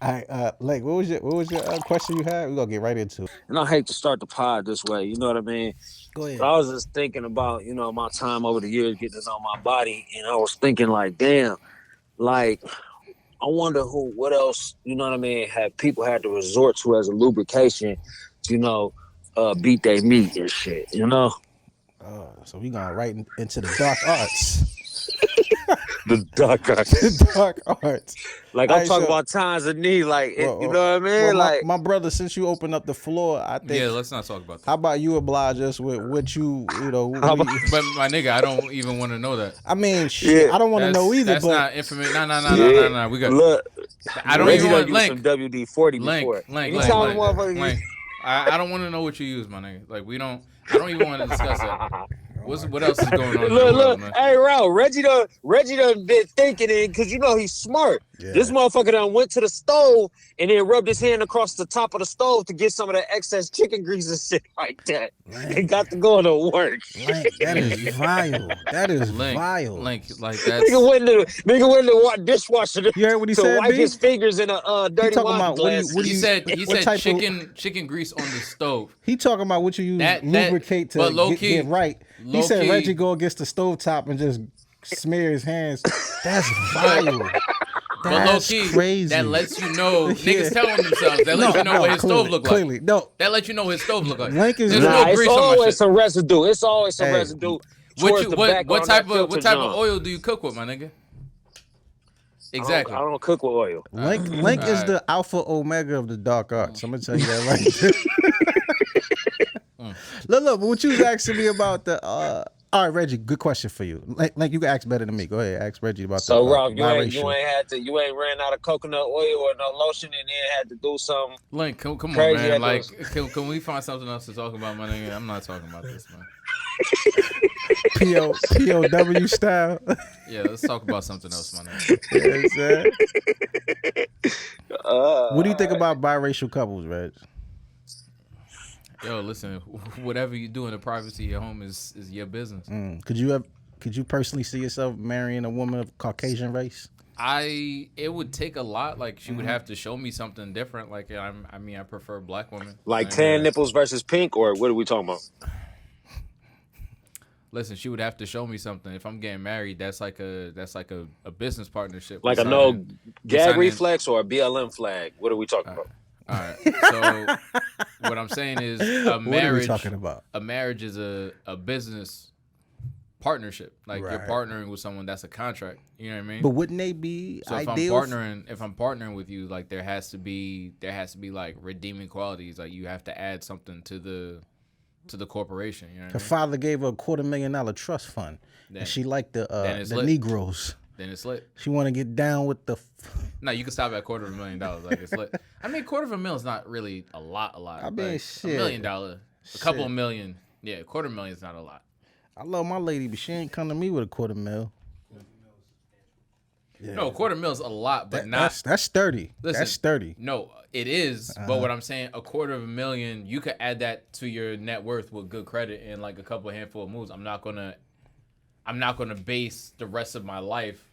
Like, what was your question you had? We're gonna get right into it. And I hate to start the pod this way, you know what I mean? Go But ahead. I was just thinking about, my time over the years getting to know my body, and I was thinking like, damn, like I wonder what else, you know what I mean, have people had to resort to as a lubrication, to, beat their meat and shit, you know? So we going right into the dark arts. The dark The arts. dark arts. Like All I'm right, talking so about times of need, like you well, know what I well, mean? my Like my brother, since you opened up the floor, I Yeah, think let's not talk about how that. about you oblige us with what you know how what about do you, But my nigga, I don't even want to know that. I mean shit, yeah, I don't want to know either, That's but not information. No, no, no, no, yeah. no, no. We got. Look, I don't Reggie even done want used some link, WD 40 link, before. link, link, Anytime a link, motherfucker link. I don't want to know what you use, my nigga. Like we don't. I don't even want to discuss that. What else is going on in the look, world, look, man? hey, Ralph, Reggie done been thinking it because he's smart. This yeah. motherfucker done went to the stove and then rubbed his hand across the top of the stove to get some of that excess chicken grease and shit like that. And Link, got to go to work. Link, that is vile. That is Link, vile. link. Like Nigga that's. went to the dishwasher You heard what he to said, wipe his B? fingers in a He dirty talking wine about glass. what do He you said. He what said type chicken grease on the stove. he talking about what you use That- lubricate to but low get, key- get right. He low said key- Reggie go against the stovetop and just smear his hands. That's vile. But low That's key, crazy. that lets you know Yeah. niggas telling themselves. That lets you know what his clearly, stove look like. clearly. No, That lets you know what his stove look like. Link is There's not- no It's grease on my always shit. some residue. It's always some Hey, residue. What towards you the what back what on type that of what filter type John. of oil do you cook with, my nigga? I Exactly. don't cook with oil. Link is Alright. the alpha omega of the dark arts. I'm gonna tell you that right. Look, but what you was asking me about the all right, Reggie, good question for you. Like you can ask better than me. Go ahead, ask Reggie about So the Ralph, biracial. you ain't ran out of coconut oil or no lotion and then had to do something Link, come on, crazy. man. at Like, those- can we find something else to talk about, my nigga? I'm not talking about this, man. POW style. Yeah, let's talk about something else, my nigga. You know what I'm saying? What do you think about biracial couples, Reg? Yo, listen, whatever you do in the privacy of your home is your business. Could you personally see yourself marrying a woman of Caucasian race? It would take a lot. Like she would have to show me something different. Like I prefer black women. like And, tan nipples versus pink, or what are we talking about? Listen, she would have to show me something. If I'm getting married, that's like a business partnership. Like We're a no signing- we're gag signing- reflex or a BLM flag? What are we talking about? All right. So what I'm saying is a marriage. What are we talking about? A marriage is a business partnership. Like you're Right. partnering with someone. That's a contract. You know what I mean? But wouldn't they be So ideal? if I'm partnering with you, like there has to be like redeeming qualities. Like you have to add something to the corporation. You know what I Her mean? father gave her a $250,000 trust fund, Then- and she liked then the it's lit. Negroes. Then it's lit. She want to get down with the. No, you can stop at $250,000. Like it's lit. I mean, $250,000 is not really a lot. I mean, Like, shit. $1 million, a couple Shit. of million. Yeah, $250,000 is not a lot. I love my lady, but she ain't come to me with a $250,000. Yeah. No, $250,000 is a lot, but not. That's sturdy. Listen, That's sturdy. No, it is. But what I'm saying, $250,000, you could add that to your net worth with good credit and like a couple handful of moves. I'm not gonna base the rest of my life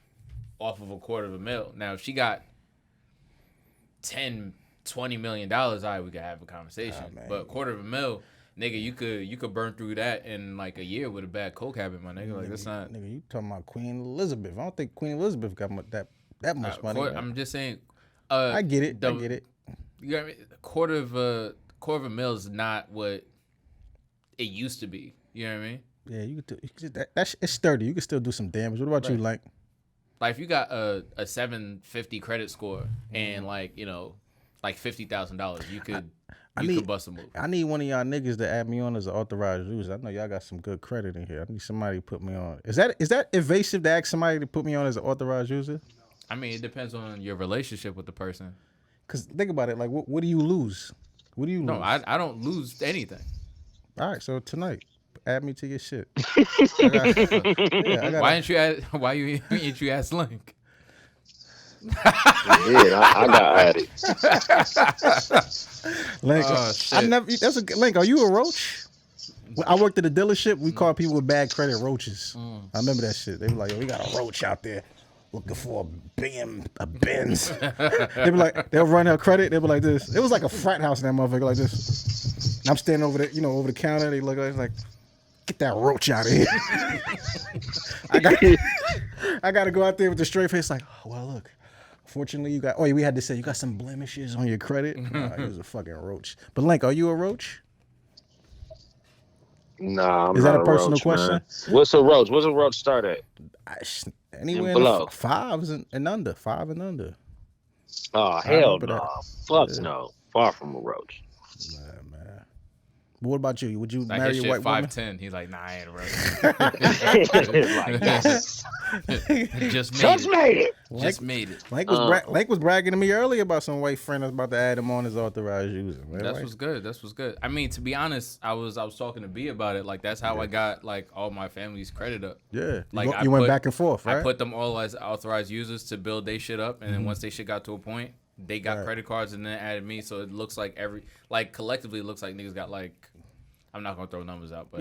off of $250,000. Now, if she got $10-20 million, all right, we could have a conversation. man. But $250,000, nigga, you could burn through that in like a year with a bad coke habit, my nigga. Like that's not. Nigga, you talking about Queen Elizabeth? I don't think Queen Elizabeth got that much money. man. I'm just saying. I get it. I get it. You got me. Quarter of a mil is not what it used to be. You know what I mean? Yeah, you could do that's it's sturdy. You can still do some damage. What about you, like? Like if you got a 750 credit score and like $50,000, you could could bust a move. I need one of y'all niggas to add me on as an authorized user. I know y'all got some good credit in here. I need somebody to put me on. Is that evasive to ask somebody to put me on as an authorized user? I mean, it depends on your relationship with the person. Cause think about it. Like, what do you lose? What do you lose? No, I don't lose anything. All right, so tonight, add me to your shit. I got Why didn't you ask Link? Yeah, I got added. Link. Oh, I shit. never. That's a Link. Are you a roach? When I worked at a dealership. We called people with bad credit roaches. I remember that shit. They were like, "Yo, we got a roach out there." looking for a Benz. They be like, they'll run their credit. They be like this. It was like a frat house in that motherfucker like this. And I'm standing over there, over the counter. They look like, get that roach out of here. I got to go out there with the straight face like, oh, well, look. Fortunately, we had to say, you got some blemishes on your credit? Nah, he was a fucking roach. But Link, are you a roach? Nah, I'm Is that not a personal roach, question? Man. What's a roach? What's a roach start at? Anywhere below. in the fives and under. 5 and under. Oh, hell no. that. Fuck no. Far from a roach. Man. But what about you? Would you Like marry his a shit white 5'10". He's like, nah, I ain't a roach. Like, yes. Just Just made it. made it. Just made it. Link was bragging to me earlier about some white friend that's about to add him on his authorized user. Man. That's what's good. That's what's good. I mean, to be honest, I was talking to B about it. Like, that's how I got like all my family's credit up. Yeah. Like, you went back and forth, right? I put them all as authorized users to build their shit up, and then once they shit got to a point, they got credit cards and then added me. So it looks like collectively, it looks like niggas got like. I'm not gonna throw numbers out, but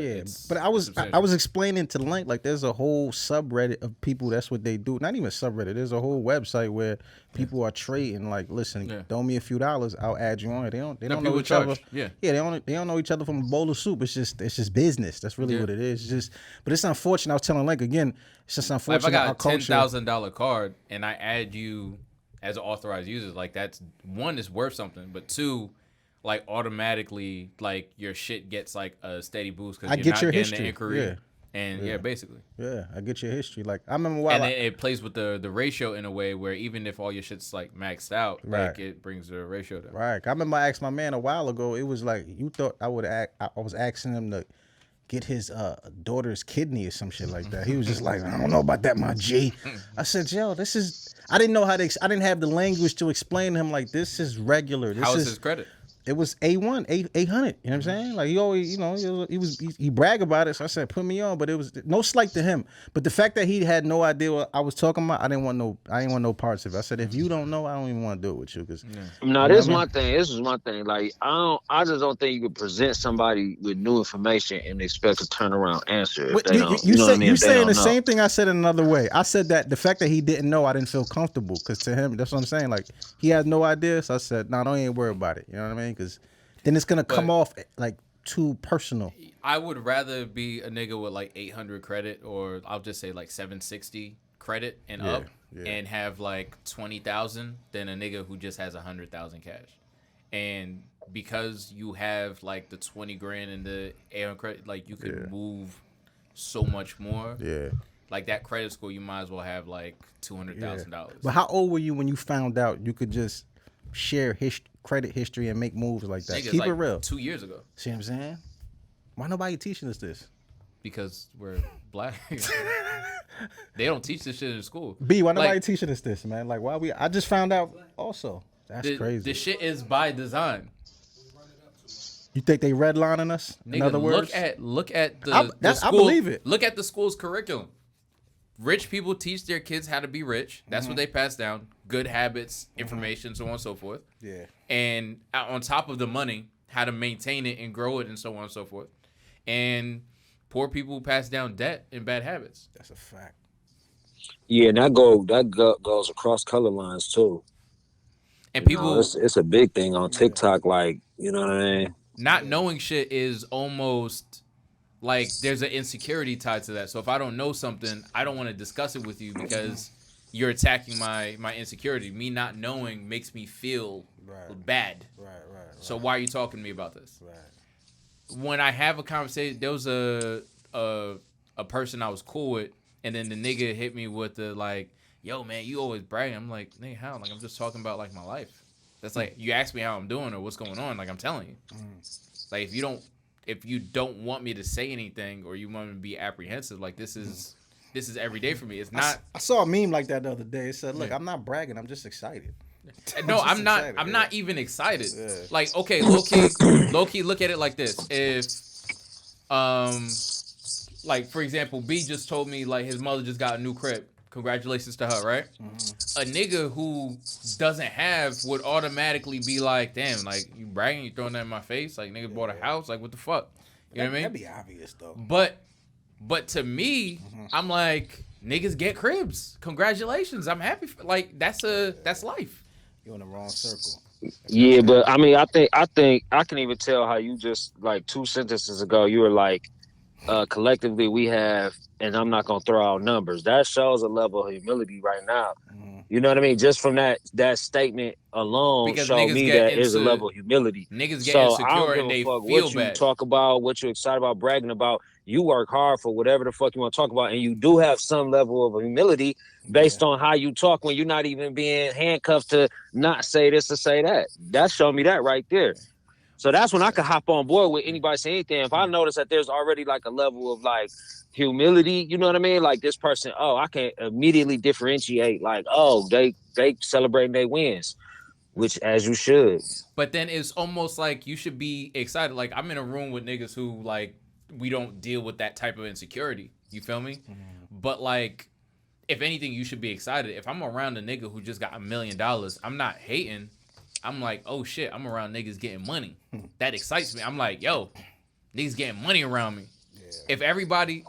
but I was explaining to Link like there's a whole subreddit of people. That's what they do. Not even subreddit. There's a whole website where people are trading. Like, listen, throw me a few dollars, I'll add you on. They don't know each other. Yeah, they don't know each other from a bowl of soup. It's just business. That's really what it is. But it's unfortunate. I was telling Link again. It's just unfortunate. Like if I got $10,000 card and I add you as an authorized user, like that's one is worth something, but two. Like automatically, like your shit gets like a steady boost because you're not getting history. The inquiry, and basically, I get your history. Like I remember and it plays with the ratio in a way where even if all your shit's like maxed out, like it brings the ratio down. Right. I remember I asked my man a while ago. It was like you thought I would act. I was asking him to get his daughter's kidney or some shit like that. He was just like, I don't know about that, my G. I said, yo, this is. I didn't know how to. I didn't have the language to explain to him like this is regular. How is his credit? It was A1, 800. You know what I'm saying? Like he always, he brag about it. So I said, put me on, but it was no slight to him. But the fact that he had no idea what I was talking about, I didn't want no parts of it. I said, if you don't know, I don't even want to do it with you. Cause no, this is my thing. This is my thing. Like I just don't think you could present somebody with new information and expect to turn around answer. You're saying the same thing I said in another way. I said that the fact that he didn't know, I didn't feel comfortable because to him, that's what I'm saying. Like he had no idea, so I said, no, don't even worry about it. You know what I mean? Because then it's gonna come off like too personal. I would rather be a nigga with like 800 credit, or I'll just say like 760 credit and up, and have like 20,000 than a nigga who just has 100,000 cash. And because you have like the 20 grand in the air credit, like you could move so much more. Yeah. Like that credit score, you might as well have like $200,000. But how old were you when you found out you could just share credit history and make moves like that? Niggas, Keep like it real. 2 years ago. See what I'm saying? Why nobody teaching us this? Because we're black. They don't teach this shit in school. B, why nobody teaching us this, man? Like, why I just found out also. That's crazy. The shit is by design. You think they redlining us? In other words, look at the school. I believe it. Look at the school's curriculum. Rich people teach their kids how to be rich. That's what they pass down. Good habits, information, so on and so forth. Yeah. And on top of the money, how to maintain it and grow it and so on and so forth. And poor people pass down debt and bad habits. That's a fact. Yeah, and that goes across color lines too. And people, it's a big thing on TikTok. Like, you know what I mean? Not knowing shit is almost like there's an insecurity tied to that. So if I don't know something, I don't want to discuss it with you because you're attacking my insecurity. Me not knowing makes me feel bad. Right. So why are you talking to me about this? Right. When I have a conversation, there was a person I was cool with, and then the nigga hit me with the like, yo man, you always bragging. I'm like, nigga, how? Like I'm just talking about like my life. That's like you ask me how I'm doing or what's going on, like I'm telling you. Like if you don't want me to say anything or you want me to be apprehensive, like this is every day for me. It's not. I saw a meme like that the other day. It said, "Look, I'm not bragging. I'm just excited." No, I'm not. Excited, I'm not even excited. Yeah. Like, okay, low key, look at it like this. If, like for example, B just told me like his mother just got a new crib. Congratulations to her, right? A nigga who doesn't have would automatically be like, damn, like you bragging, you throwing that in my face, like nigga bought a house, like what the fuck? You know what I mean? That'd be obvious though. But to me, I'm like, niggas get cribs. Congratulations. I'm happy. That's life. You're in the wrong circle. Yeah, but I mean, I think I can even tell how you just like 2 sentences ago you were like, collectively we have, and I'm not gonna throw out numbers. That shows a level of humility right now. You know what I mean? Just from that statement alone, Because show me that is a level of humility. Niggas get So insecure I don't give and a they fuck feel what you bad. talk about, what you're excited about, bragging about. You work hard for whatever the fuck you want to talk about, and you do have some level of humility based on how you talk when you're not even being handcuffed to not say this or say that. That showed me that right there. So that's when I could hop on board with anybody saying anything. If I notice that there's already like a level of like humility, you know what I mean? Like this person, I can immediately differentiate. Like, they celebrating their wins, which as you should. But then it's almost like you should be excited. Like I'm in a room with niggas who like we don't deal with that type of insecurity. You feel me? But like, if anything, you should be excited. If I'm around a nigga who just got $1 million, I'm not hating. I'm like, oh shit, I'm around niggas getting money. That excites me. I'm like, yo, niggas getting money around me. Yeah.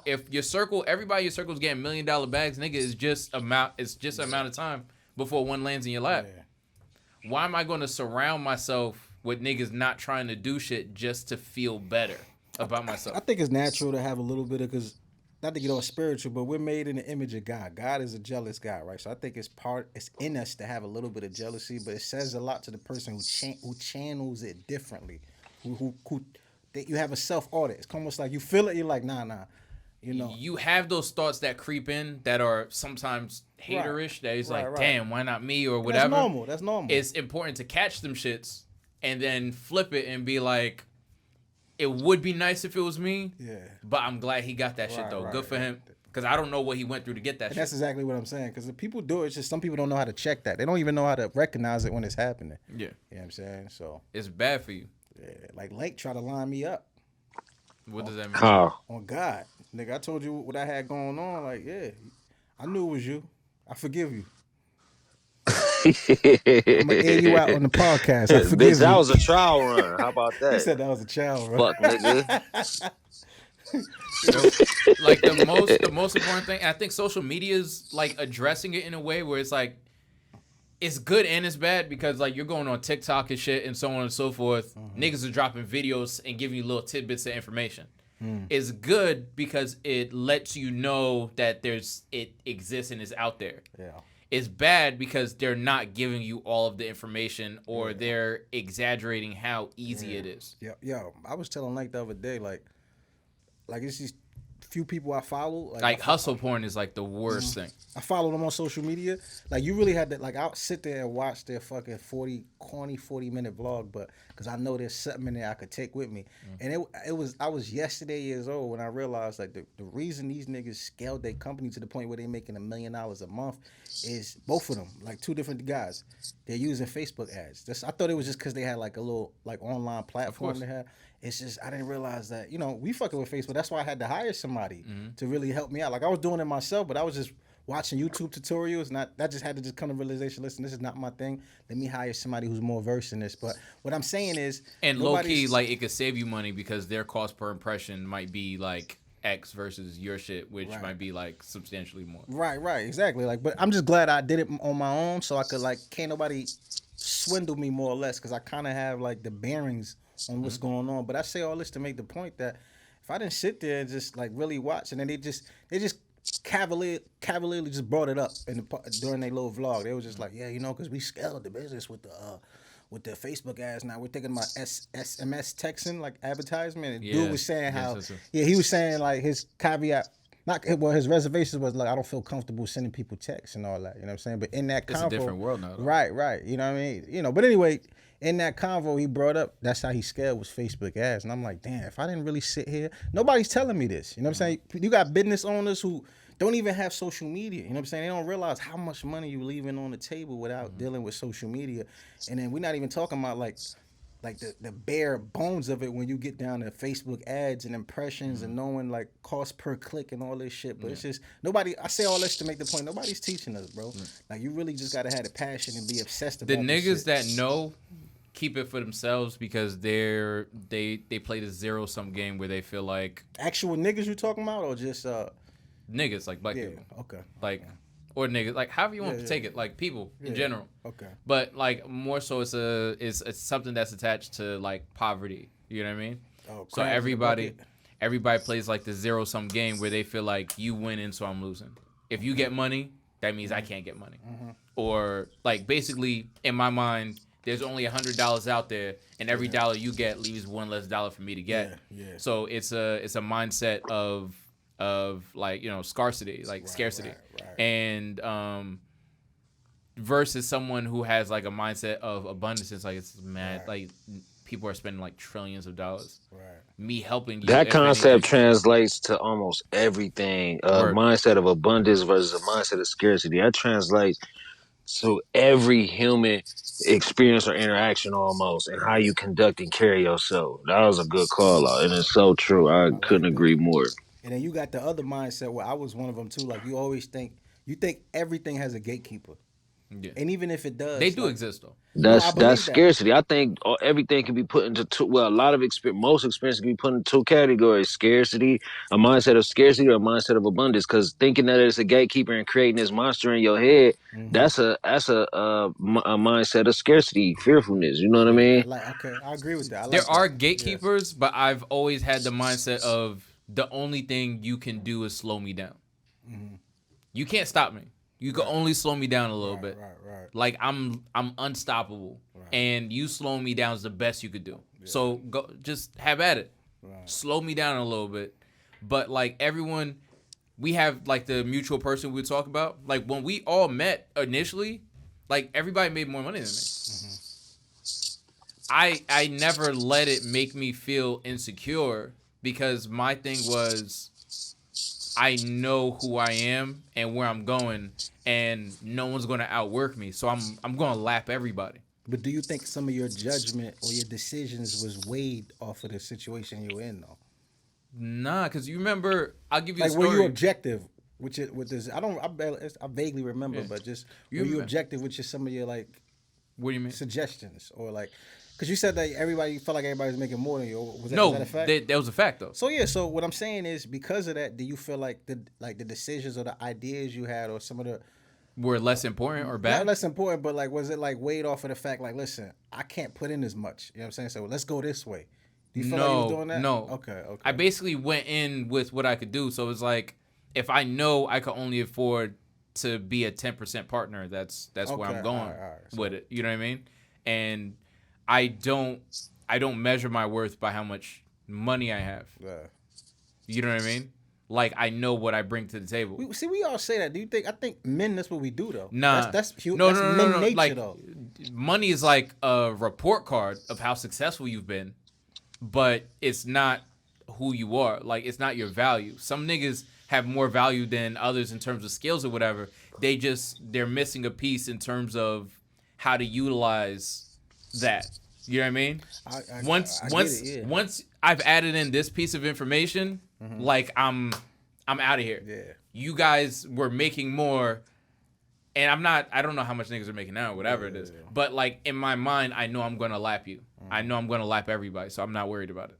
If your circle, everybody in your circle is getting $1 million bags, nigga, it's just amount of time before one lands in your lap. Yeah. Why am I going to surround myself with niggas not trying to do shit just to feel better about myself? I think it's natural to have a little bit of, because not to get all spiritual, but we're made in the image of God. God is a jealous God, right? So I think it's in us to have a little bit of jealousy, but it says a lot to the person who channels it differently, who you have a self-audit. It's almost like you feel it, you're like, nah, you know. You have those thoughts that creep in that are sometimes haterish, that is like, damn, why not me or whatever. That's normal. It's important to catch them shits and then flip it and be like, it would be nice if it was me, but I'm glad he got that shit, though. Good for him. Because I don't know what he went through to get that shit. That's exactly what I'm saying. Because if people do it, it's just some people don't know how to check that. They don't even know how to recognize it when it's happening. Yeah. You know what I'm saying? So it's bad for you. Yeah. Like Lake tried to line me up. What does that mean? How? On God. Nigga, I told you what I had going on. Like, yeah, I knew it was you. I forgive you. I'm gonna air you out on the podcast. I forgive you. That was a trial run. How about that? He said that was a trial run. Fuck, nigga. Like the most important thing, and I think social media is like addressing it in a way where it's like it's good and it's bad, because like you're going on TikTok and shit and so on and so forth. Niggas are dropping videos and giving you little tidbits of information. It's good because it lets you know that it exists and is out there. Yeah. It's bad because they're not giving you all of the information, or they're exaggerating how easy it is. Yeah, yo, I was telling Link the other day, like it's these few people I follow. Like hustle porn is like the worst thing. I follow them on social media. Like you really had to, like I'll sit there and watch their fucking 40-minute vlog, but because I know there's something in there I could take with me. And I was yesterday years old when I realized like the reason these niggas scaled their company to the point where they making $1 million a month is both of them, like two different guys. They're using Facebook ads. I thought it was just because they had like a little like online platform they had. It's just I didn't realize that, we fucking with Facebook. That's why I had to hire somebody to really help me out. Like I was doing it myself, but I was just watching YouTube tutorials, and that just had to just come to realization. Listen, this is not my thing. Let me hire somebody who's more versed in this. But what I'm saying is, and low key, like it could save you money because their cost per impression might be like X versus your shit, which might be like substantially more. Right, exactly. Like, but I'm just glad I did it on my own, so I could like can't nobody swindle me more or less, because I kind of have like the bearings on what's going on. But I say all this to make the point that if I didn't sit there and just like really watch, and then they just cavalierly just brought it up during their little vlog. They was just like, yeah, because we scaled the business with the Facebook ads. Now we're thinking about SMS texting, like advertisement. And dude was saying he was saying like his caveat. His reservations was like, I don't feel comfortable sending people texts and all that. You know what I'm saying? But in that convo, it's a different world now. Though. Right. You know what I mean? But anyway, in that convo, he brought up that's how he scaled was Facebook ads, and I'm like, damn, if I didn't really sit here, nobody's telling me this. You know what I'm saying? You got business owners who don't even have social media. You know what I'm saying? They don't realize how much money you're leaving on the table without dealing with social media, and then we're not even talking about like the bare bones of it when you get down to Facebook ads and impressions and knowing like cost per click and all this shit. But it's just I say all this to make the point, nobody's teaching us, bro. Like you really just gotta have the passion and be obsessed about the niggas this shit. that know keep it for themselves because they play the zero-sum game where they feel like actual niggas you talking about, or just niggas, like black people. Okay. Like, or niggas, like however you want to take it, like people in general. Okay. But like more so, it's something that's attached to like poverty. You know what I mean? Oh, so everybody plays like the zero sum game where they feel like you winning, so I'm losing. If you get money, that means I can't get money. Or like basically in my mind, there's only $100 out there, and every dollar you get leaves one less dollar for me to get. So it's a mindset of like, you know, scarcity, like scarcity, and versus someone who has like a mindset of abundance. It's like it's mad, like people are spending like trillions of dollars. Me helping you. That concept translates to almost everything. Mindset of abundance versus a mindset of scarcity. That translates to every human experience or interaction almost, and how you conduct and carry yourself. That was a good call out, and it's so true. I couldn't agree more. And then you got the other mindset where I was one of them too. Like you always think everything has a gatekeeper. Yeah. And even if it does, they do exist though. That's scarcity. I think everything can be put into most experience can be put into two categories: scarcity, a mindset of scarcity, or a mindset of abundance. Because thinking that it's a gatekeeper and creating this monster in your head, that's a mindset of scarcity, fearfulness. You know what I mean? Okay, I agree with that. There are gatekeepers, but I've always had the mindset of the only thing you can do is slow me down. You can't stop me. You can only slow me down a little bit. Right. Like I'm unstoppable, and you slowing me down is the best you could do. So go, just have at it. Slow me down a little bit, but like everyone, we have like the mutual person we talk about. Like when we all met initially, like everybody made more money than me. I never let it make me feel insecure because my thing was, I know who I am and where I'm going, and no one's going to outwork me. So I'm going to lap everybody. But do you think some of your judgment or your decisions was weighed off of the situation you were in, though? Nah, because you remember, I'll give you a story. Like, were you objective with this? I vaguely remember, but just were you objective with some of your, like, what do you mean? Suggestions or, like, because you said that you felt like everybody was making more than you. Was that a fact? That was a fact though. So yeah, so what I'm saying is because of that, do you feel like the decisions or the ideas you had or some of the were less important or bad? Not less important, but like was it like weighed off of the fact like, listen, I can't put in as much. You know what I'm saying? So let's go this way. Do you feel like you was doing that? No. Okay. I basically went in with what I could do. So it was like if I know I could only afford to be a 10% partner, that's where I'm going with it. You know what I mean? And I don't measure my worth by how much money I have. Yeah. You know what I mean? Like I know what I bring to the table. We all say that. Do you think? I think men. That's what we do though. Nah. That's men nature like, though. Money is like a report card of how successful you've been, but it's not who you are. Like it's not your value. Some niggas have more value than others in terms of skills or whatever. They're missing a piece in terms of how to utilize that. You know what I mean? Once I've added in this piece of information, like I'm out of here. Yeah. You guys were making more, and I don't know how much niggas are making now, whatever it is. But like in my mind, I know I'm gonna lap you. I know I'm gonna lap everybody, so I'm not worried about it.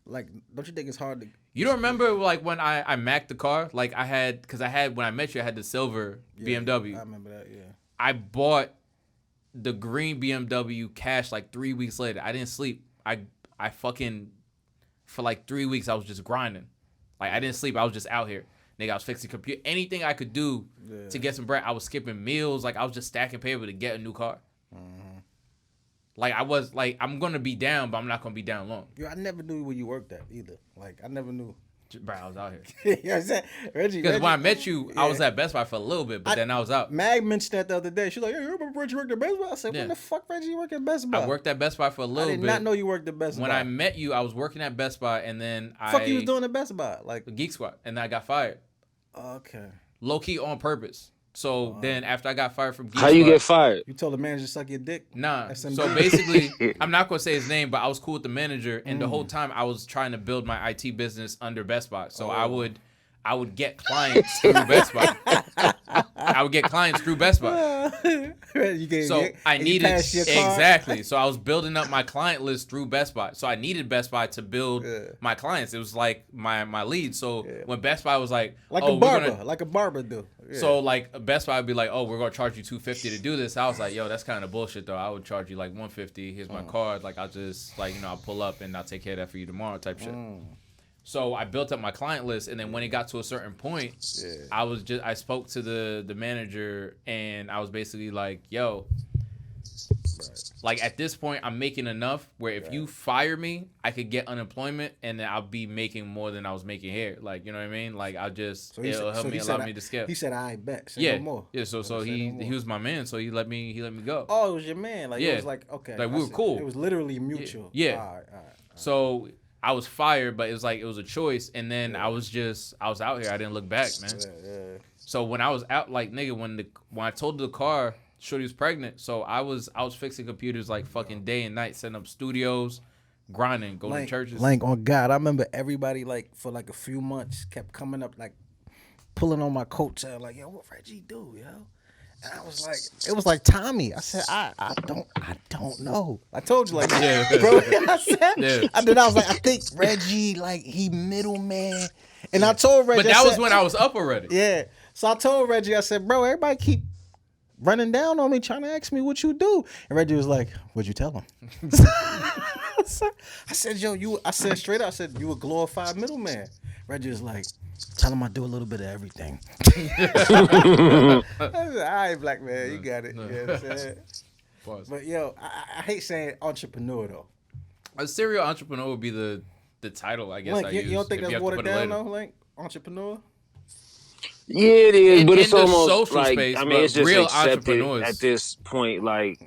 Like, don't you think it's hard to? You don't remember like when I Mac'd the car? Like when I met you, I had the silver BMW. I remember that. Yeah. I bought the green BMW cash like 3 weeks later. I didn't sleep. I fucking for like 3 weeks I was just grinding. Like I didn't sleep. I was just out here. Nigga, I was fixing computer. Anything I could do to get some bread. I was skipping meals. Like I was just stacking paper to get a new car. Like I was like, I'm gonna be down, but I'm not gonna be down long. Yo, I never knew where you worked at either. Like I never knew. Bro, I was out here. You know what I'm saying? Reggie. Because when I met you, I was at Best Buy for a little bit, but then I was out. Mag mentioned that the other day. She's like, "Hey, you remember Reggie worked at Best Buy?" I said, "When the fuck Reggie worked at Best Buy?" I worked at Best Buy for a little bit. I did not know you worked at Best Buy. When I met you, I was working at Best Buy, and then fuck you was doing at Best Buy? Like Geek Squad, and then I got fired. Okay. Low key on purpose. So then after I got fired from Geek How you get fired? You told the manager to suck your dick? Nah. SMD. So basically, I'm not going to say his name, but I was cool with the manager. And the whole time I was trying to build my IT business under Best Buy. So I I would get clients through Best Buy. I I needed exactly. So I was building up my client list through Best Buy. So I needed Best Buy to build my clients. It was like my lead. So when Best Buy was like a barber do. Yeah. So like Best Buy would be like, oh, we're gonna charge you $250 to do this. I was like, yo, that's kind of bullshit though. I would charge you like $150. Here's my card. Like I'll just I'll pull up and I'll take care of that for you tomorrow type shit. So I built up my client list, and then when it got to a certain point, I spoke to the manager, and I was basically like, yo, like at this point, I'm making enough where if you fire me, I could get unemployment, and then I'll be making more than I was making here. Like, you know what I mean? Like it'll help me allow me to skip. He said, I bet. Say no more. Yeah. So he was my man, so he let me go. Oh, it was your man. Like it was like okay. Like we were cool. It was literally mutual. Yeah. All right. So I was fired, but it was a choice, and then I was out here. I didn't look back, man. Yeah. So when I was out, like nigga, when I told the car Shorty was pregnant, so I was fixing computers like fucking day and night, setting up studios, grinding, going to churches. Like on God, I remember everybody like for like a few months kept coming up like pulling on my coattail, like yo, what Reggie do, yo? And I was like, it was like Tommy. I said, I don't know. I told you like, bro. I said, and then I was like, I think Reggie, like he middleman. And I told Reggie, but that was when I was up already. Yeah. So I told Reggie, I said, bro, everybody keep running down on me, trying to ask me what you do. And Reggie was like, what'd you tell him? I said, yo, I said straight up, I said, you a glorified middleman. Reggie was like, tell him I do a little bit of everything. I said, all right, black man, you got it. You know what I'm saying? But yo, I hate saying entrepreneur though. A serial entrepreneur would be the title, I guess. Link, you don't think that's watered down though, Link? Entrepreneur? Yeah, it is, but it's almost social like space, I mean, it's just real accepted entrepreneurs at this point. Like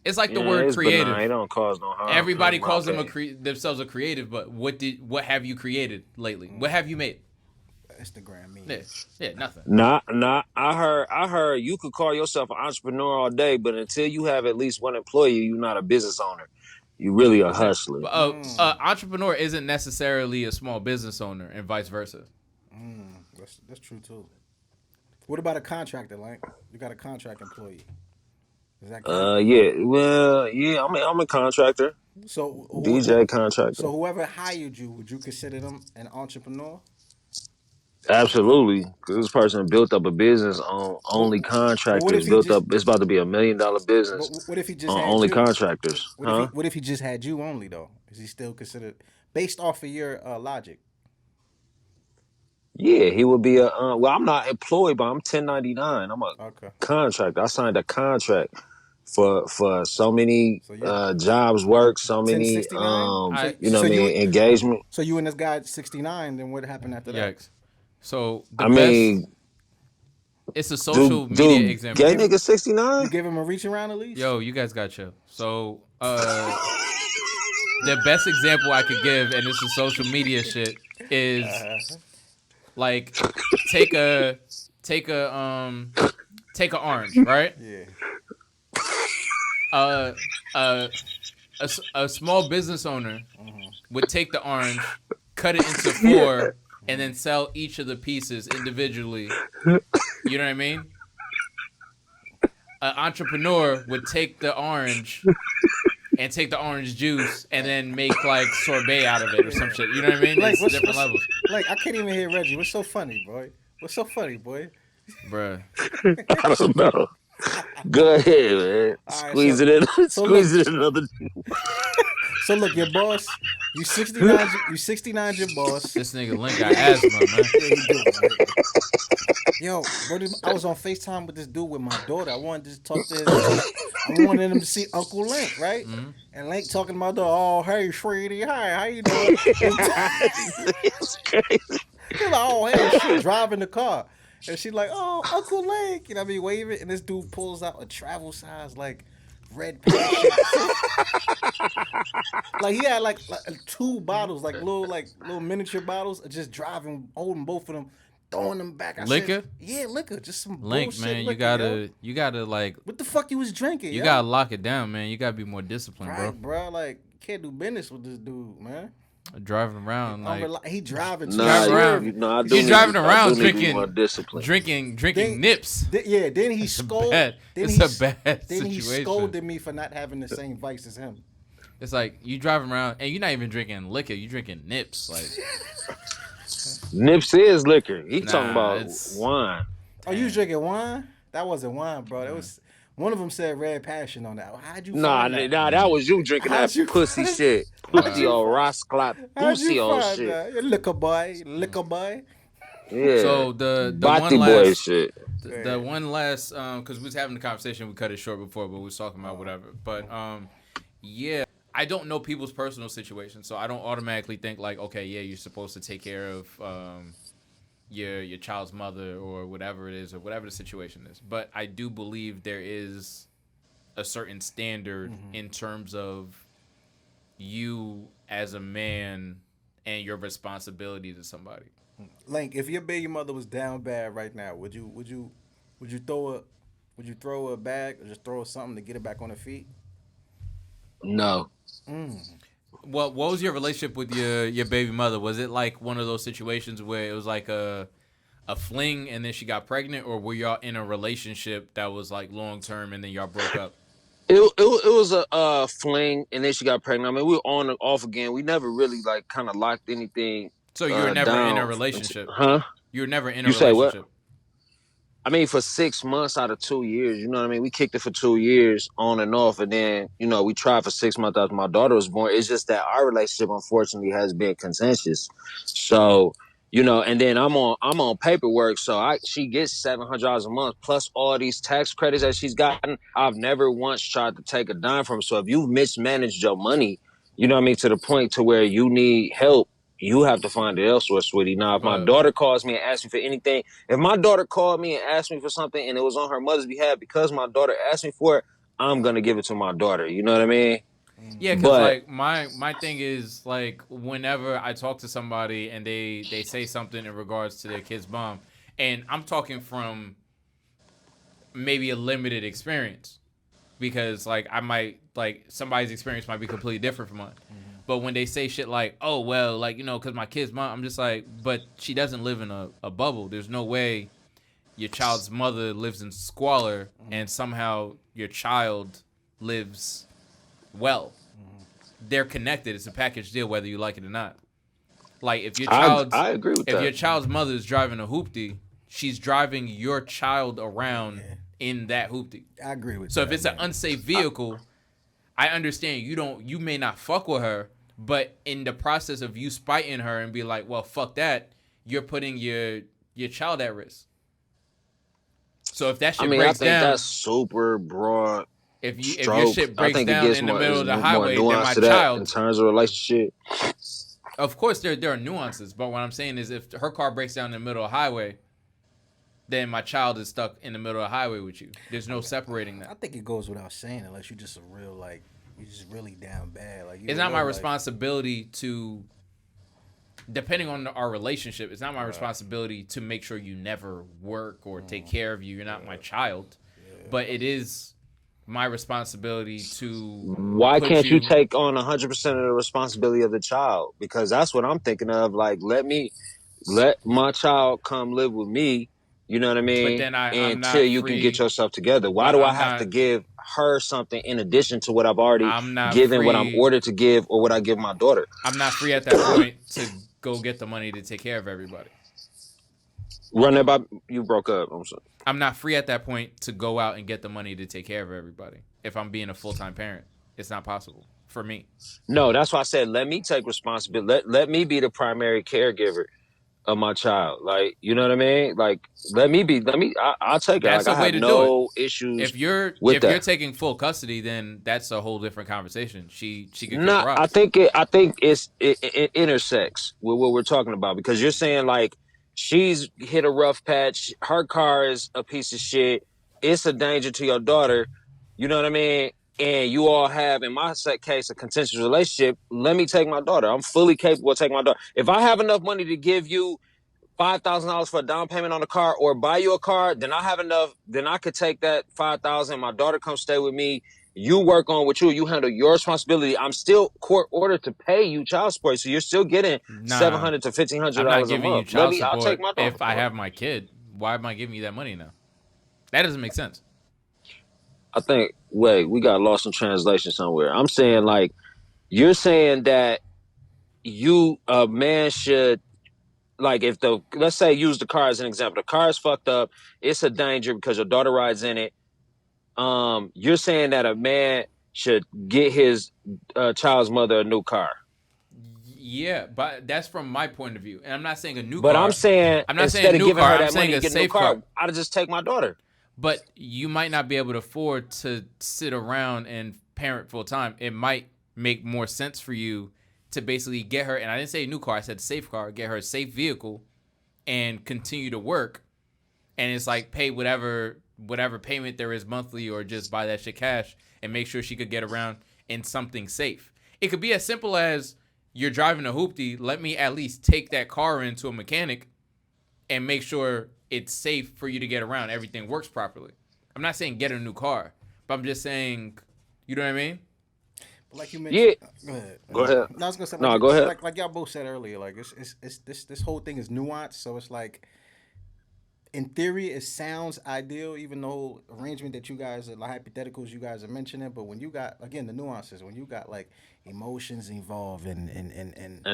it's like the word creative. Benign. It don't cause no harm. Everybody calls themselves a creative, but what have you created lately? What have you made? Instagram memes. Yeah, nothing. Nah. I heard you could call yourself an entrepreneur all day, but until you have at least one employee, you're not a business owner. You really a hustler. Entrepreneur isn't necessarily a small business owner, and vice versa. That's true too. What about a contractor, Link? You got a contract employee. Is that yeah. Well, yeah, I'm a contractor. So DJ contractor. So whoever hired you, would you consider them an entrepreneur? Absolutely, because this person built up a business on only contractors. It's about to be $1 million business. What if he just on had only you? contractors? What if he just had you only though? Is he still considered based off of your logic? Yeah, he would be well, I'm not employed, but I'm 1099. I'm a contractor. I signed a contract for so many jobs work, so many engagement. So you and this guy 69. Then what happened after that? So it's a social media example. Gay nigga 69. You give him a reach around at least. Yo, you guys got chill. So the best example I could give, and this is social media shit, is. Like, take a orange, right? Yeah. A small business owner would take the orange, cut it into 4, and then sell each of the pieces individually. You know what I mean? An entrepreneur would take the orange and take the orange juice and then make like sorbet out of it or some shit. You know what I mean? Like, it's different levels. Like, I can't even hear Reggie. What's so funny, boy? What's so funny, boy? Bruh. I don't know. Go ahead, man. Squeeze it in. Squeeze it in another. So look, your boss, you 69. You 69. Your boss. This nigga Link got asthma, man. Yeah, he do, man. Yo, bro, I was on FaceTime with this dude with my daughter. I wanted to talk to his. I wanted him to see Uncle Link, right? Mm-hmm. And Link talking about the hey, sweetie, hi, how you doing? It's crazy. He's like, oh, hey, she driving the car. And she's like, oh, Uncle Link. You know what I mean? Waving. And this dude pulls out a travel size, like, red packet. Like, he had, like 2 bottles, like little miniature bottles, just driving, holding both of them, throwing them back. Liquor? Yeah, liquor. Just some Link, bullshit man, liquor, you gotta, like... What the fuck you was drinking, You gotta lock it down, man. You gotta be more disciplined, right, bro. Like, you can't do business with this dude, man. Driving around like he driving. Nah, driving around. I do He's driving need, around I do need more discipline. drinking nips. Then he scolded. It's a bad Then he situation. scolded me for not having the same vice as him. It's like you driving around and you're not even drinking liquor. You drinking nips. Like Nips is liquor. He talking about wine. Oh, you was drinking wine? That wasn't wine, bro. That was one of them said Red Passion on that. How'd you? Nah, that was you drinking that pussy shit. Pussy or rascal pussy or shit. That? Liquor boy. Yeah. So the Bati one boy last shit. the one last because we was having the conversation, we cut it short before, but we was talking about whatever. But yeah, I don't know people's personal situations, so I don't automatically think like, okay, yeah, you're supposed to take care of your child's mother or whatever it is or whatever the situation is. But I do believe there is a certain standard in terms of you as a man and your responsibility to somebody. Link, if your baby mother was down bad right now, would you throw a bag or just throw something to get her back on her feet? No. Well, what was your relationship with your baby mother? Was it like one of those situations where it was like a fling and then she got pregnant, or were y'all in a relationship that was like long term and then y'all broke up? It was a fling and then she got pregnant. I mean, we were on and off again. We never really like kind of locked anything. So you were never down. in a relationship, huh? You were never in a relationship. Say what? I mean, for 6 months out of 2 years, you know what I mean? We kicked it for 2 years on and off. And then, we tried for 6 months after my daughter was born. It's just that our relationship, unfortunately, has been contentious. So, and then I'm on paperwork. So she gets $700 a month plus all these tax credits that she's gotten. I've never once tried to take a dime from her. So if you've mismanaged your money, to the point to where you need help, you have to find it elsewhere, sweetie. Now, if my daughter calls me and asks me for anything, if my daughter called me and asked me for something and it was on her mother's behalf because my daughter asked me for it, I'm going to give it to my daughter. You know what I mean? Yeah, because like my thing is like whenever I talk to somebody and they say something in regards to their kid's mom, and I'm talking from maybe a limited experience because like I might like somebody's experience might be completely different from mine. But when they say shit like, oh, well, like, because my kid's mom, I'm just like, but she doesn't live in a bubble. There's no way your child's mother lives in squalor and somehow your child lives well. They're connected. It's a package deal, whether you like it or not. Like, if your child's, I agree with that. If your child's mother is driving a hoopty, she's driving your child around in that hoopty. I agree with that. So if it's an unsafe vehicle, I understand you may not fuck with her, but in the process of you spiting her and be like, well, fuck that, you're putting your child at risk. So if that shit breaks down, I think that's super broad. If your shit breaks down in the middle of the highway, then my child, in terms of relationship. Of course, there are nuances, but what I'm saying is, if her car breaks down in the middle of the highway, then my child is stuck in the middle of the highway with you. There's no separating that. I think it goes without saying, unless you're just a real you're just really down bad. Like it's not my responsibility to, depending on our relationship, it's not my responsibility to make sure you never work or take care of you. You're not my child, but it is my responsibility to. Why can't you take on 100% of the responsibility of the child? Because that's what I'm thinking of. Like, let my child come live with me. You know what I mean? But then until you can get yourself together. Why do I have to give her something in addition to what I've already given, what I'm ordered to give, or what I give my daughter? I'm not free at that point to go get the money to take care of everybody. Run that by you broke up. I'm sorry. I'm not free at that point to go out and get the money to take care of everybody. If I'm being a full-time parent, it's not possible for me. No, that's why I said let me take responsibility. Let me be the primary caregiver of my child. Like, you know what I mean? Like, I'll take it. That's like, the way to do it. Issues. If you're taking full custody, then that's a whole different conversation. She could kick rocks. I think it intersects with what we're talking about, because you're saying like she's hit a rough patch. Her car is a piece of shit. It's a danger to your daughter. You know what I mean? And you all have, in my case, a contentious relationship. Let me take my daughter. I'm fully capable of taking my daughter. If I have enough money to give you $5,000 for a down payment on a car or buy you a car, then I have enough. Then I could take that $5,000. My daughter comes stay with me. You work on what you handle your responsibility. I'm still court ordered to pay you child support, so you're still getting $700 to $1,500 I'm not a giving you month. child I'll take support my daughter. if I have my kid. Why am I giving you that money now? That doesn't make sense. I think. Wait, we got lost in translation somewhere. I'm saying like you're saying that a man should like if let's say use the car as an example. The car is fucked up. It's a danger because your daughter rides in it. You're saying that a man should get his child's mother a new car. Yeah, but that's from my point of view, and I'm not saying a new car. But I'm saying instead of giving her that money, get a new car, I'd just take my daughter. But you might not be able to afford to sit around and parent full time. It might make more sense for you to basically get her, and I didn't say a new car, I said safe car, get her a safe vehicle and continue to work. And it's like pay whatever payment there is monthly or just buy that shit cash and make sure she could get around in something safe. It could be as simple as you're driving a hoopty, let me at least take that car into a mechanic and make sure it's safe for you to get around. Everything works properly. I'm not saying get a new car, but I'm just saying, you know what I mean? Like you mentioned, Go ahead. No, I was gonna say, go ahead. Like y'all both said earlier, like it's this whole thing is nuanced. So it's like, in theory, it sounds ideal, even though arrangement that you guys are like hypotheticals you guys are mentioning. But when you got again the nuances, when you got like emotions involved and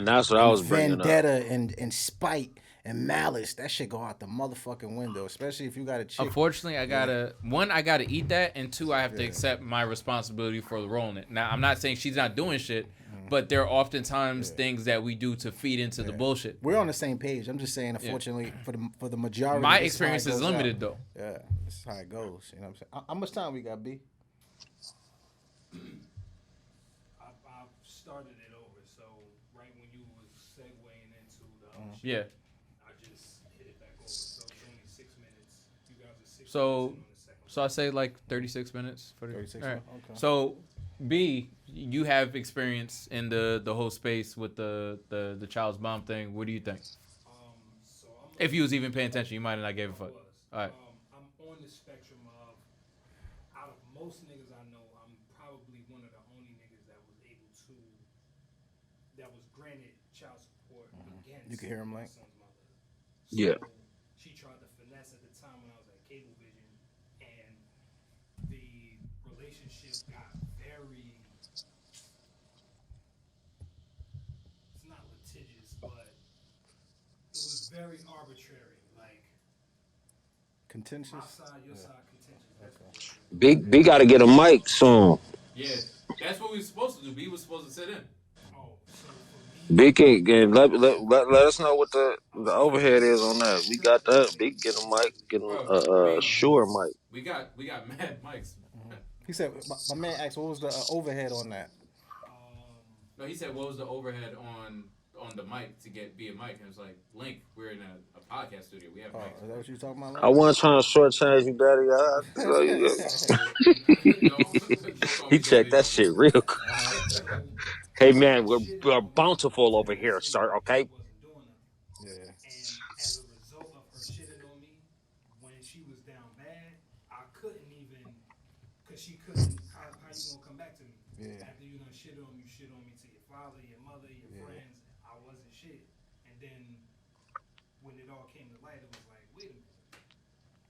that's what I was bringing up. vendetta and spite and malice, that shit go out the motherfucking window. Especially if you got a chick. Unfortunately, I gotta eat that, and two, I have to accept my responsibility for the role in it. Now, I'm not saying she's not doing shit, but there are oftentimes things that we do to feed into the bullshit. We're on the same page. I'm just saying, unfortunately, for the majority, my experience is limited though. Yeah, this is how it goes. You know what I'm saying? How much time we got, B? I started it over, so right when you was segueing into the yeah. So I say like 36 minutes for the 36 all right. Okay. So B, you have experience in the whole space with the child's mom thing. What do you think? If you was even paying attention, you might have not gave a fuck. All right. I'm on the spectrum of out of most niggas I know, I'm probably one of the only niggas that was granted child support against you can hear him like son's mother. So yeah. She tried to finesse at the time when I was at Cablevision, and the relationship got very, it's not litigious, but it was very arbitrary, like contentious. my side, your side, contentious. Big got to get a mic soon. Yeah, that's what we were supposed to do. B was supposed to sit in. Big can let us know what the overhead is on that. We got that. Big get a mic, get a Shure mic. We got mad mics. He said, my man asked, what was the overhead on that? No, he said, what was the overhead on the mic to be a mic? And it was like, Link, we're in a podcast studio. We have mics. Is that what you talking about? I wasn't trying to shortchange you, Daddy. He checked that shit real quick. Hey man, we're bountiful over here, sir. Okay. Yeah. And as a result of her shitting on me when she was down bad, I couldn't even, cause she couldn't. How you gonna come back to me? Yeah. After you done shit on me to your father, your mother, your friends. I wasn't shit. And then when it all came to light, it was like, wait a minute.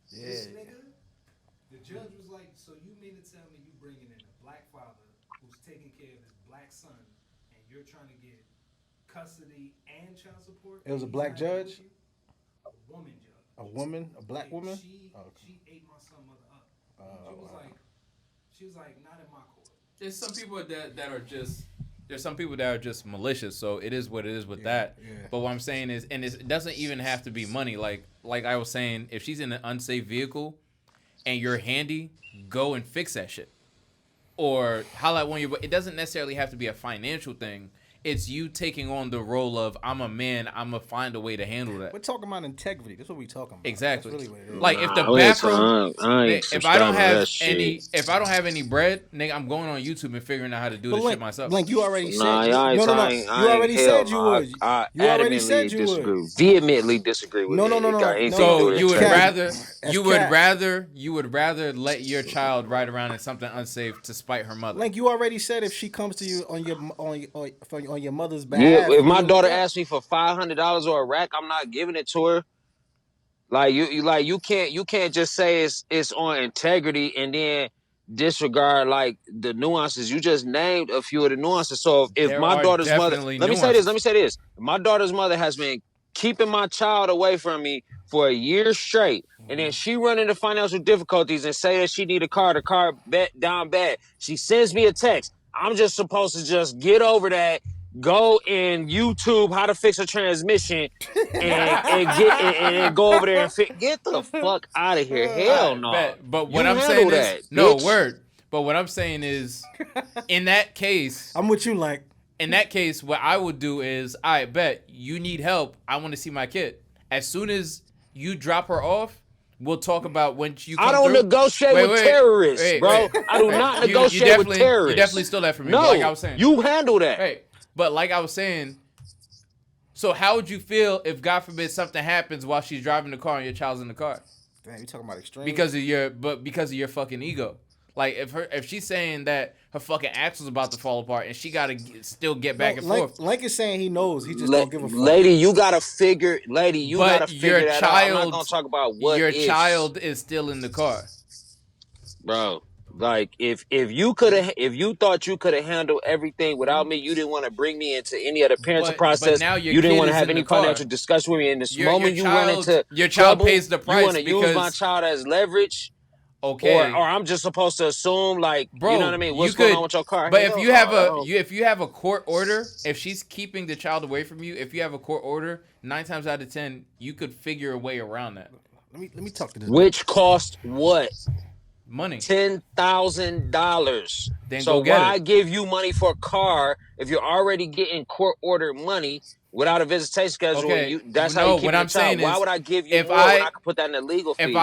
Yeah. This nigga, the judge was like, so you mean to tell me you bringing in a black father who's taking care of his black son? You're trying to get custody and child support. It was a black judge? A woman judge. A woman? A black woman? She ate my son mother up. She was like, not in my court. There's some people there's some people that are just malicious, so it is what it is with that. Yeah. But what I'm saying is, and it doesn't even have to be money. Like I was saying, if she's in an unsafe vehicle and you're handy, go and fix that shit. Or holla at one of your, it doesn't necessarily have to be a financial thing. It's you taking on the role of I'm a man. I'm gonna find a way to handle that. We're talking about integrity. That's what we're talking about. Exactly. That's really what it is. Like if the bathroom, if I don't have any bread, nigga, I'm going on YouTube and figuring out how to do this shit myself. Like you already said. No. You already said you would. You already said you would. Vehemently disagree with No. So you would rather let your child ride around in something unsafe to spite her mother. Like you already said, if she comes to you on your mother's behalf. Yeah, if my daughter asks me for $500 or a rack, I'm not giving it to her. Like you can't just say it's on integrity and then disregard like the nuances. You just named a few of the nuances. So if my daughter's mother, let me say this. If my daughter's mother has been keeping my child away from me for a year straight, and then she run into financial difficulties and say that she need the car down bad. She sends me a text. I'm just supposed to just get over that, go in YouTube how to fix a transmission, and go over there and get the fuck out of here. Hell no. But what I'm saying is But what I'm saying is, in that case, I'm with you. Like in that case, what I would do is, I bet you need help. I want to see my kid. As soon as you drop her off, we'll talk about when you come I don't negotiate with terrorists, bro. I do not negotiate with terrorists. You definitely stole that from me. No, like I was saying. You handle that. Hey, but like I was saying, so how would you feel if, God forbid, something happens while she's driving the car and your child's in the car? Damn, you talking about extreme? Because of your fucking ego. Like if she's saying that her fucking axle's about to fall apart and she gotta still get back and forth. Like is saying he knows, he just don't give a fuck. Lady, you gotta figure that out. I'm not gonna talk about what your child is still in the car, bro. Like if you thought you could have handled everything without me, you didn't want to bring me into any of the parenting process. Now you didn't want to have any financial discussion with me. In this moment, you run into your child pays the price. You want to use my child as leverage. Okay. Or I'm just supposed to assume, like, bro, you know what I mean? What's going on with your car? But if you have a court order, if she's keeping the child away from you, if you have a court order, 9 times out of 10, you could figure a way around that. Let me talk to this. Which cost what? Money. $10,000. Then so go get why it. give you money for a car if you're already getting court ordered money without a visitation schedule? Okay. That's how you keep your child. Why would I give you more when I could put that in the legal fee?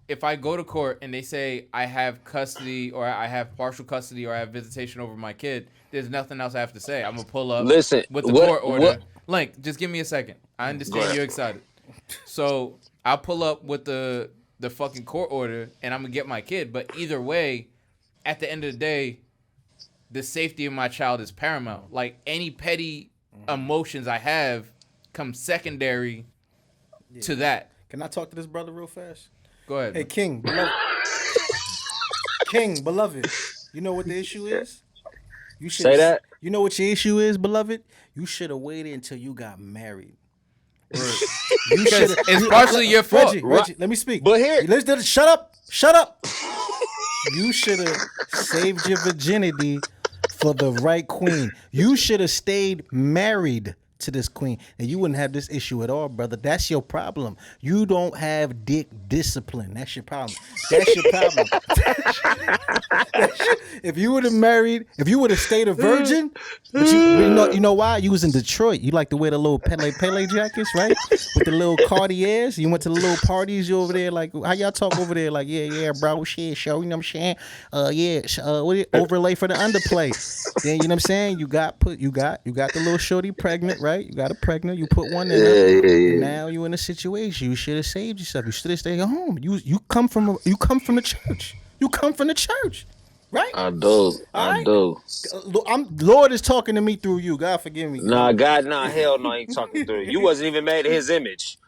If I go to court and they say I have custody or I have partial custody or I have visitation over my kid, there's nothing else I have to say. I'm going to pull up with the court order. Link, just give me a second. I understand you're excited. So I'll pull up with the fucking court order and I'm going to get my kid. But either way, at the end of the day, the safety of my child is paramount. Like any petty emotions I have come secondary to that. Can I talk to this brother real fast? Go ahead. Hey, King, beloved. You know what the issue is? You should say that. You know what your issue is, beloved? You should have waited until you got married. It's partially your fault. Reggie, let me speak. But here, shut up. You should have saved your virginity for the right queen. You should have stayed married to this queen, and you wouldn't have this issue at all, brother. That's your problem. You don't have dick discipline. That's your problem. If you would have married, if you would have stayed a virgin, but you know why? You was in Detroit. You like to wear the little Pele jackets, right? With the little Cartiers. You went to the little parties. You over there, like, how y'all talk over there? Like, yeah, bro, shit, show, you know what I'm saying? Overlay for the underplay. Then, you know what I'm saying? You got the little shorty pregnant, right? You got her pregnant. You put one in her. Yeah. Now you in a situation. You should have saved yourself. You should have stayed home. You come from the church. You come from the church, right? I do. Lord is talking to me through you. God forgive me. Hell no, he ain't talking through you. You wasn't even made in his image.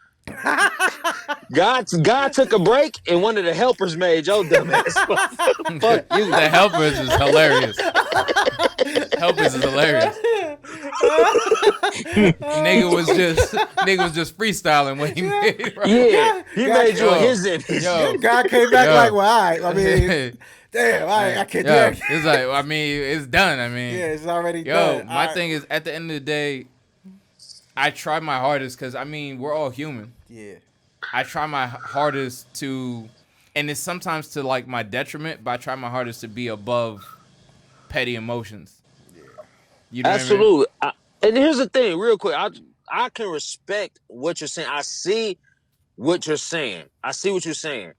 God took a break and one of the helpers made your dumb ass. Fuck you. The helpers is hilarious. Nigga was just freestyling when he made. Right? Yeah, he made you his image. God came back like, well, all right. I mean, damn, I can't do it. It's like, I mean, it's done. I mean, yeah, it's already done. My thing is, at the end of the day, I try my hardest because, I mean, we're all human. Yeah. I try my hardest to, and it's sometimes to like my detriment, but I try my hardest to be above petty emotions. Yeah. You know Absolutely. what I mean? And here's the thing, real quick. I can respect what you're saying. I see what you're saying.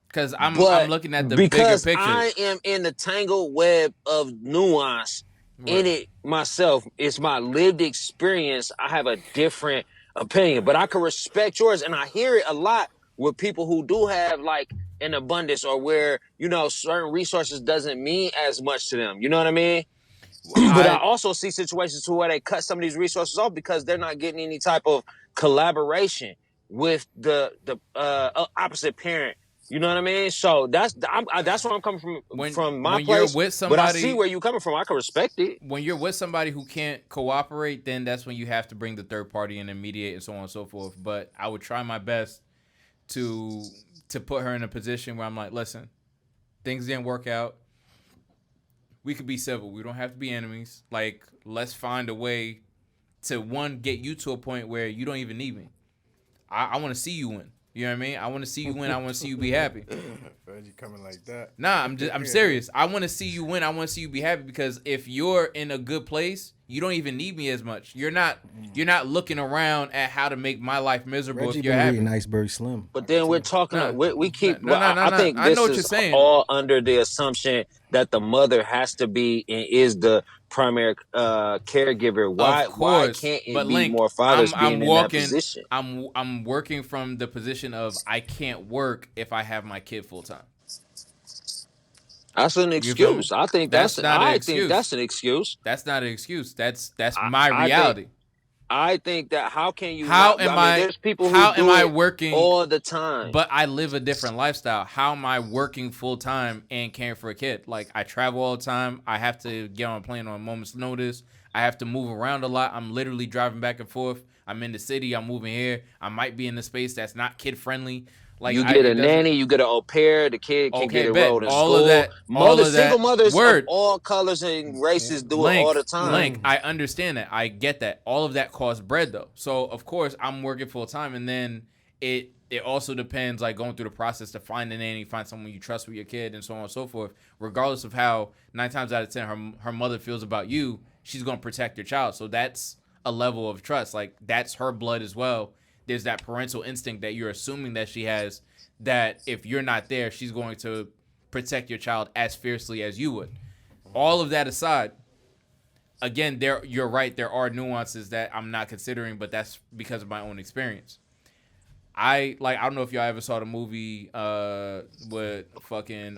Because I'm looking at the bigger picture. Because I am in the tangled web of nuance in it myself. It's my lived experience. I have a different opinion, but I can respect yours, and I hear it a lot with people who do have like an abundance, or where, you know, certain resources doesn't mean as much to them. You know what I mean? But I also see situations to where they cut some of these resources off because they're not getting any type of collaboration with the opposite parent. You know what I mean? So that's where I'm coming from my place. You're with somebody, but I see where you're coming from. I can respect it. When you're with somebody who can't cooperate, then that's when you have to bring the third party in and mediate and so on and so forth. But I would try my best to put her in a position where I'm like, listen, things didn't work out. We could be civil. We don't have to be enemies. Like, let's find a way to, one, get you to a point where you don't even need me. I want to see you win. You know what I mean? I want to see you win. I want to see you be happy. You coming like that? Nah, I'm serious. I want to see you win. I want to see you be happy, because if you're in a good place, you don't even need me as much. You're not looking around at how to make my life miserable. Reggie if you're happy. Iceberg Slim. But then we're talking. We keep. No, I think I this know what is you're saying. all under the assumption that the mother has to be and is the primary caregiver. Why can't it be more fathers being in that position? I'm working from the position of I can't work if I have my kid full time. That's an excuse. I think that's an excuse. That's not an excuse. That's my reality. I think that how can you? There's people who am I working all the time? But I live a different lifestyle. How am I working full time and caring for a kid? Like, I travel all the time. I have to get on a plane on a moment's notice. I have to move around a lot. I'm literally driving back and forth. I'm in the city. I'm moving here. I might be in a space that's not kid friendly. Like, you get a nanny, you get an au pair, the kid can get enrolled in school. Single mothers of all colors and races do it all the time. I understand that. I get that. All of that costs bread, though. So, of course, I'm working full time, and then it also depends, like, going through the process to find a nanny, find someone you trust with your kid, and so on and so forth. Regardless of how 9 times out of 10 her mother feels about you, she's going to protect your child. So that's a level of trust. Like, that's her blood as well. There's that parental instinct that you're assuming that she has, that if you're not there, she's going to protect your child as fiercely as you would. All of that aside, again, you're right. There are nuances that I'm not considering, but that's because of my own experience. I don't know if y'all ever saw the movie with fucking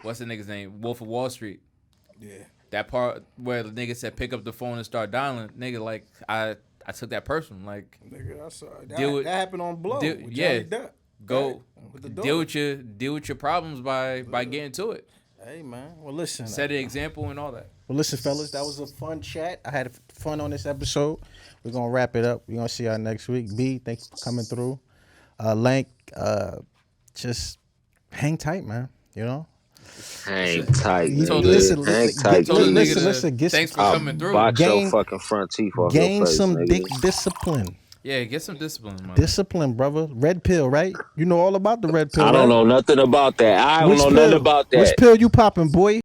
what's the nigga's name? Wolf of Wall Street. Yeah. That part where the nigga said pick up the phone and start dialing, nigga, like I took that personal. Like, nigga, I saw that. That happened on Blow. With Johnny Depp. Go deal with your problems by getting to it. Hey man, well listen. Set an example and all that. Well listen, fellas, that was a fun chat. I had fun on this episode. We're gonna wrap it up. We're gonna see y'all next week. B, thanks for coming through. Lank, just hang tight, man. You know. Hang tight. Listen. Thanks for coming through. Box your fucking front teeth off gain your face, some nigga. dick discipline. Yeah, get some discipline, man. Discipline, brother. Red pill, right? You know all about the red pill. I don't know nothing about that. I don't know nothing about that. Which pill you popping, boy?